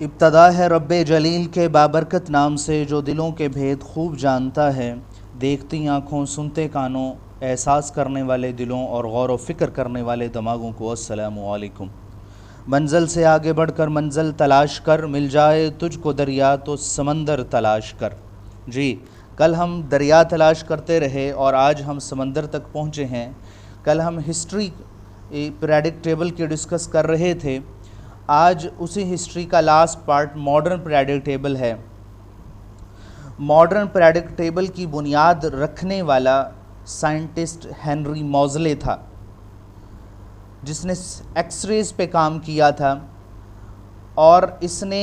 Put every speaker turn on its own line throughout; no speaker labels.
ابتدا ہے رب جلیل کے بابرکت نام سے جو دلوں کے بھید خوب جانتا ہے، دیکھتی آنکھوں سنتے کانوں احساس کرنے والے دلوں اور غور و فکر کرنے والے دماغوں کو السلام علیکم۔ منزل سے آگے بڑھ کر منزل تلاش کر، مل جائے تجھ کو دریا تو سمندر تلاش کر۔ جی، کل ہم دریا تلاش کرتے رہے اور آج ہم سمندر تک پہنچے ہیں۔ کل ہم ہسٹری پیریڈک ٹیبل کی ڈسکس کر رہے تھے، آج اسی ہسٹری کا last part modern periodic table ہے۔ ماڈرن پیریڈک ٹیبل کی بنیاد رکھنے والا سائنٹسٹ ہنری موزلے تھا، جس نے ایکس ریز پہ کام کیا تھا، اور اس نے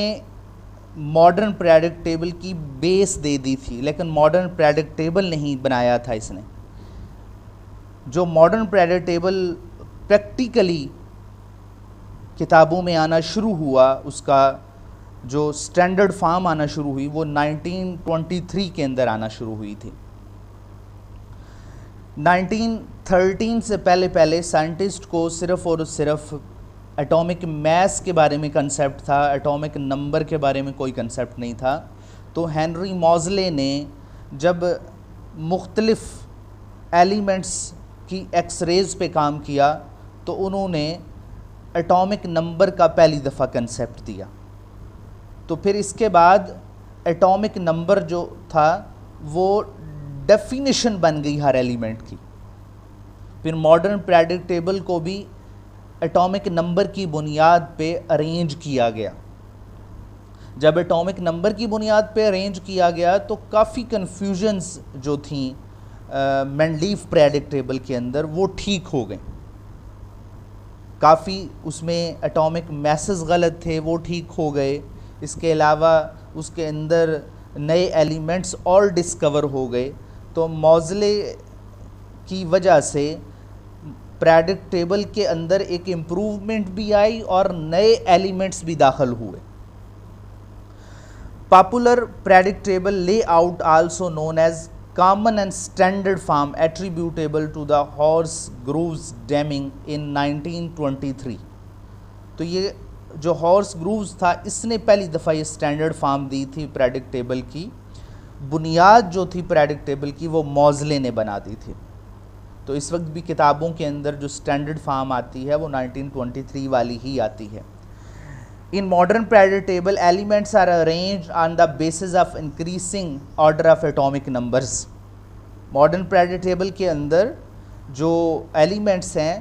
ماڈرن پیریڈک ٹیبل کی بیس دے دی تھی، لیکن ماڈرن پیریڈک ٹیبل نہیں بنایا تھا اس نے۔ جو ماڈرن پیریڈک ٹیبل پریکٹیکلی کتابوں میں آنا شروع ہوا، اس کا جو سٹینڈرڈ فارم آنا شروع ہوئی، وہ 1923 کے اندر آنا شروع ہوئی تھی۔ 1913 سے پہلے سائنٹسٹ کو صرف اور صرف ایٹامک میس کے بارے میں کنسیپٹ تھا، ایٹامک نمبر کے بارے میں کوئی کنسیپٹ نہیں تھا۔ تو ہنری موزلے نے جب مختلف ایلیمنٹس کی ایکس ریز پہ کام کیا تو انہوں نے ایٹامک نمبر کا پہلی دفعہ کنسیپٹ دیا۔ تو پھر اس کے بعد ایٹامک نمبر جو تھا وہ ڈیفینیشن بن گئی ہر ایلیمنٹ کی۔ پھر ماڈرن پیریڈک ٹیبل کو بھی ایٹامک نمبر کی بنیاد پہ ارینج کیا گیا۔ جب ایٹامک نمبر کی بنیاد پہ ارینج کیا گیا تو کافی کنفیوژنز جو تھیں مینڈلیف پیریڈک ٹیبل کے اندر وہ ٹھیک ہو گئیں۔ کافی اس میں ایٹامک میسز غلط تھے، وہ ٹھیک ہو گئے۔ اس کے علاوہ اس کے اندر نئے ایلیمنٹس اور ڈسکور ہو گئے۔ تو موزلے کی وجہ سے پیریڈک ٹیبل کے اندر ایک امپروومنٹ بھی آئی اور نئے ایلیمنٹس بھی داخل ہوئے۔ Popular periodic table layout also known as common and standard form attributable to the Horse Groves Damming in 1923۔ تو یہ جو ہارس گرووز تھا، اس نے پہلی دفعہ یہ سٹینڈرڈ فارم دی تھی پیریڈک ٹیبل کی۔ بنیاد جو تھی پیریڈک ٹیبل کی وہ موزلے نے بنا دی تھی۔ تو اس وقت بھی کتابوں کے اندر جو سٹینڈرڈ فارم آتی ہے وہ 1923 والی ہی آتی ہے۔ In modern periodic table, elements are arranged on the basis of increasing order of atomic numbers۔ Modern periodic table کے اندر جو ایلیمنٹس ہیں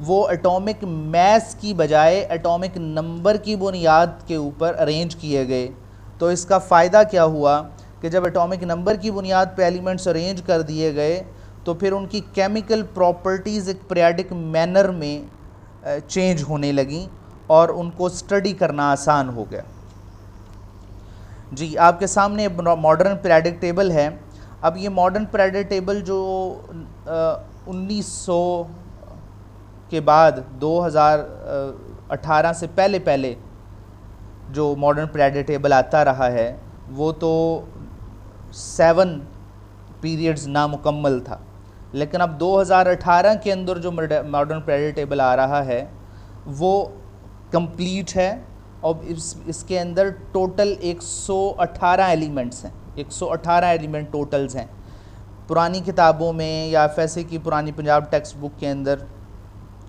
وہ ایٹامک میس کی بجائے ایٹامک نمبر کی بنیاد کے اوپر ارینج کیے گئے۔ تو اس کا فائدہ کیا ہوا کہ جب ایٹامک نمبر کی بنیاد پہ ایلیمنٹس ارینج کر دیے گئے تو پھر ان کی کیمیکل پراپرٹیز ایک پیریڈک مینر میں چینج ہونے لگیں اور ان کو اسٹڈی کرنا آسان ہو گیا۔ جی، آپ کے سامنے ماڈرن پیریڈک ٹیبل ہے۔ اب یہ ماڈرن پیریڈک ٹیبل جو 1900 کے بعد 2018 سے پہلے جو ماڈرن پیریڈک ٹیبل آتا رہا ہے وہ تو 7 پیریڈز نامکمل تھا، لیکن اب 2018 کے اندر جو ماڈرن پیریڈک ٹیبل آ رہا ہے وہ کمپلیٹ ہے، اور اس کے اندر ٹوٹل 118 ایلیمنٹس ہیں، 118 ایلیمنٹ ٹوٹلز ہیں۔ پرانی کتابوں میں یا ایف ایس اے کی پرانی پنجاب ٹیکسٹ بک کے اندر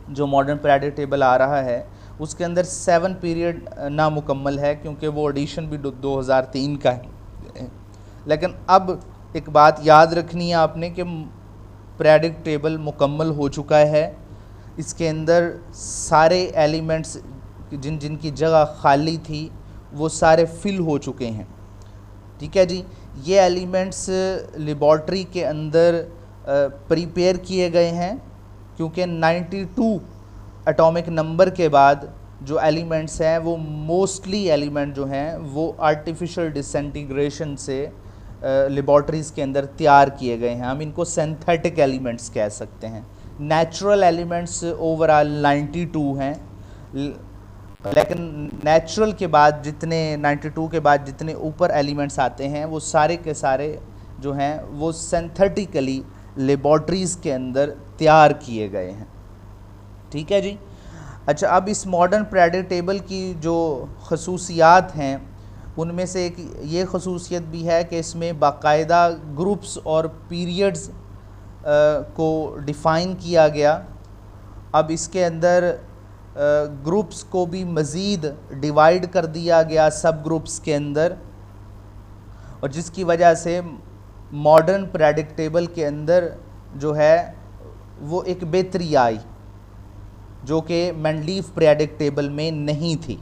جو ماڈرن پیریڈک ٹیبل آ رہا ہے اس کے اندر 7 پیریڈ نامکمل ہے، کیونکہ وہ ایڈیشن بھی 2003 کا ہے۔ لیکن اب ایک بات یاد رکھنی ہے آپ نے کہ پیریڈک ٹیبل مکمل ہو چکا ہے۔ اس کے اندر سارے ایلیمنٹس جن کی جگہ خالی تھی وہ سارے فل ہو چکے ہیں۔ ٹھیک ہے جی، یہ ایلیمنٹس لیبارٹری کے اندر پریپیئر کیے گئے ہیں، کیونکہ 92 ایٹامک نمبر کے بعد جو ایلیمنٹس ہیں وہ موسٹلی ایلیمنٹ جو ہیں وہ آرٹیفیشل ڈسینٹیگریشن سے لیبارٹریز کے اندر تیار کیے گئے ہیں۔ ہم ان کو سینتھیٹک ایلیمنٹس کہہ سکتے ہیں۔ نیچرل ایلیمنٹس اوورال 92 ہیں، لیکن نیچرل کے بعد 92 کے بعد جتنے اوپر ایلیمنٹس آتے ہیں وہ سارے کے سارے جو ہیں وہ سینتھیٹیکلی لیبارٹریز کے اندر تیار کیے گئے ہیں۔ ٹھیک ہے جی، اچھا، اب اس ماڈرن پریڈکٹ ٹیبل کی جو خصوصیات ہیں ان میں سے ایک یہ خصوصیت بھی ہے کہ اس میں باقاعدہ گروپس اور پیریڈز کو ڈیفائن کیا گیا. اب اس کے اندر گروپس کو بھی مزید ڈیوائیڈ کر دیا گیا سب گروپس کے اندر، اور جس کی وجہ سے ماڈرن پریڈکٹ ٹیبل کے اندر جو ہے وہ ایک بہتری آئی جو کہ مینڈلیف پریڈکٹ ٹیبل میں نہیں تھی.